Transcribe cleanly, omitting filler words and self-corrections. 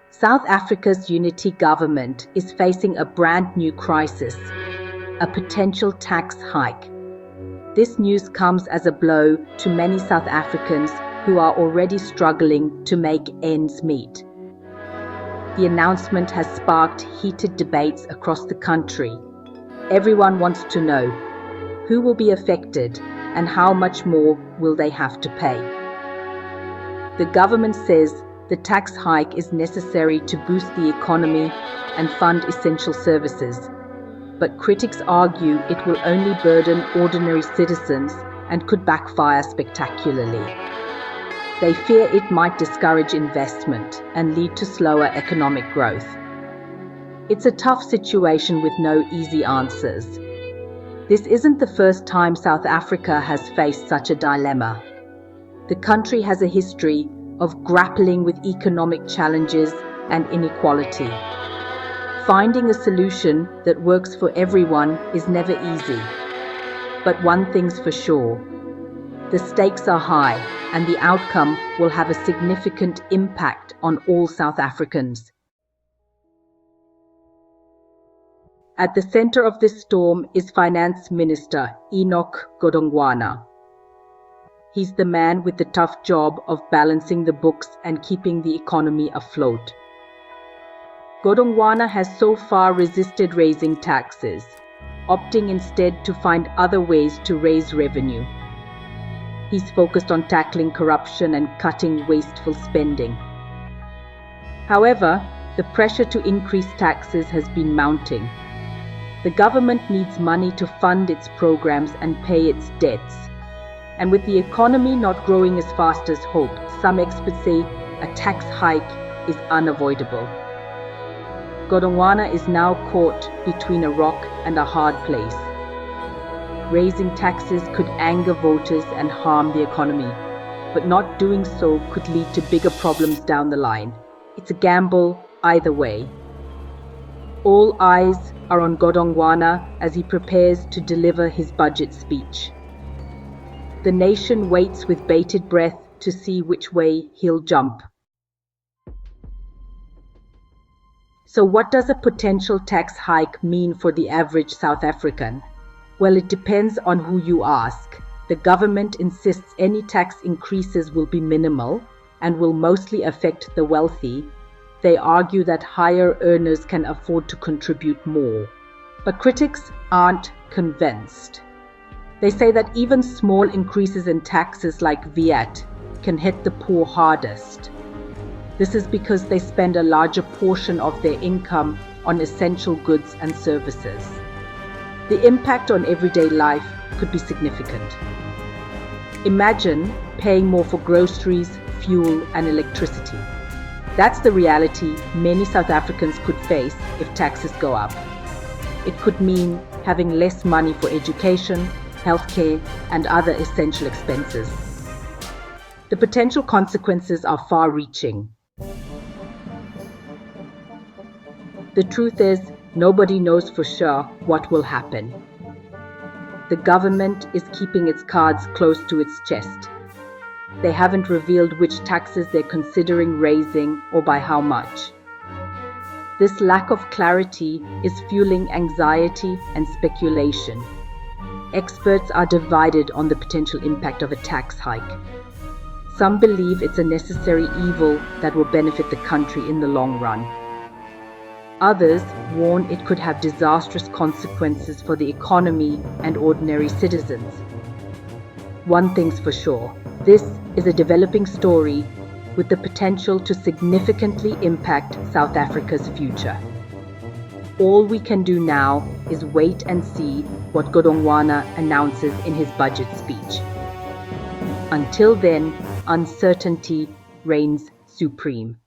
South Africa's unity government is facing a brand new crisis, a potential tax hike. This news comes as a blow to many South Africans who are already struggling to make ends meet. The announcement has sparked heated debates across the country. Everyone wants to know who will be affected and how much more will they have to pay. The government says the tax hike is necessary to boost the economy and fund essential services, but critics argue it will only burden ordinary citizens and could backfire spectacularly. They fear it might discourage investment and lead to slower economic growth. It's a tough situation with no easy answers. This isn't the first time South Africa has faced such a dilemma. The country has a history of grappling with economic challenges and inequality. Finding a solution that works for everyone is never easy. But one thing's for sure. The stakes are high, and the outcome will have a significant impact on all South Africans. At the center of this storm is Finance Minister Enoch Godongwana. He's the man with the tough job of balancing the books and keeping the economy afloat. Godongwana has so far resisted raising taxes, opting instead to find other ways to raise revenue. He's focused on tackling corruption and cutting wasteful spending. However, the pressure to increase taxes has been mounting. The government needs money to fund its programs and pay its debts. And with the economy not growing as fast as hoped, some experts say a tax hike is unavoidable. Godongwana is now caught between a rock and a hard place. Raising taxes could anger voters and harm the economy, but not doing so could lead to bigger problems down the line. It's a gamble either way. All eyes are on Godongwana as he prepares to deliver his budget speech. The nation waits with bated breath to see which way he'll jump. So what does a potential tax hike mean for the average South African? Well, it depends on who you ask. The government insists any tax increases will be minimal and will mostly affect the wealthy. They argue that higher earners can afford to contribute more. But critics aren't convinced. They say that even small increases in taxes like VAT can hit the poor hardest. This is because they spend a larger portion of their income on essential goods and services. The impact on everyday life could be significant. Imagine paying more for groceries, fuel, and electricity. That's the reality many South Africans could face if taxes go up. It could mean having less money for education, healthcare, and other essential expenses. The potential consequences are far-reaching. The truth is, nobody knows for sure what will happen. The government is keeping its cards close to its chest. They haven't revealed which taxes they're considering raising or by how much. This lack of clarity is fueling anxiety and speculation. Experts are divided on the potential impact of a tax hike. Some believe it's a necessary evil that will benefit the country in the long run. Others warn it could have disastrous consequences for the economy and ordinary citizens. One thing's for sure, this is a developing story with the potential to significantly impact South Africa's future. All we can do now is wait and see what Godongwana announces in his budget speech. Until then, uncertainty reigns supreme.